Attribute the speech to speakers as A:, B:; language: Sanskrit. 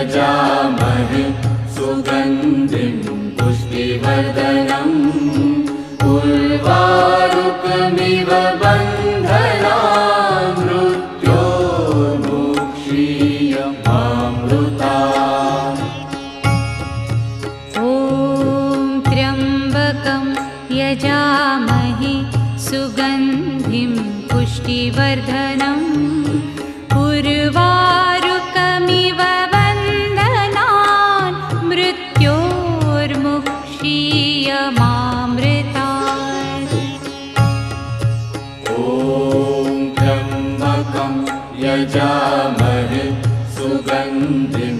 A: यजामहे सुगन्धिं पुष्टिवर्धनम् उर्वारुकमिव बन्धनान् मृत्योर्मुक्षीयमामृतात्।
B: ॐ त्र्यम्बकं यजामहे सुगन्धिं पुष्टिवर्धनम् उर्वारुकमिव बन्धनान् मृत्योर्मुक्षीयमामृतात्।
A: ॐ त्र्यम्बकं यजामहे सुगन्धिं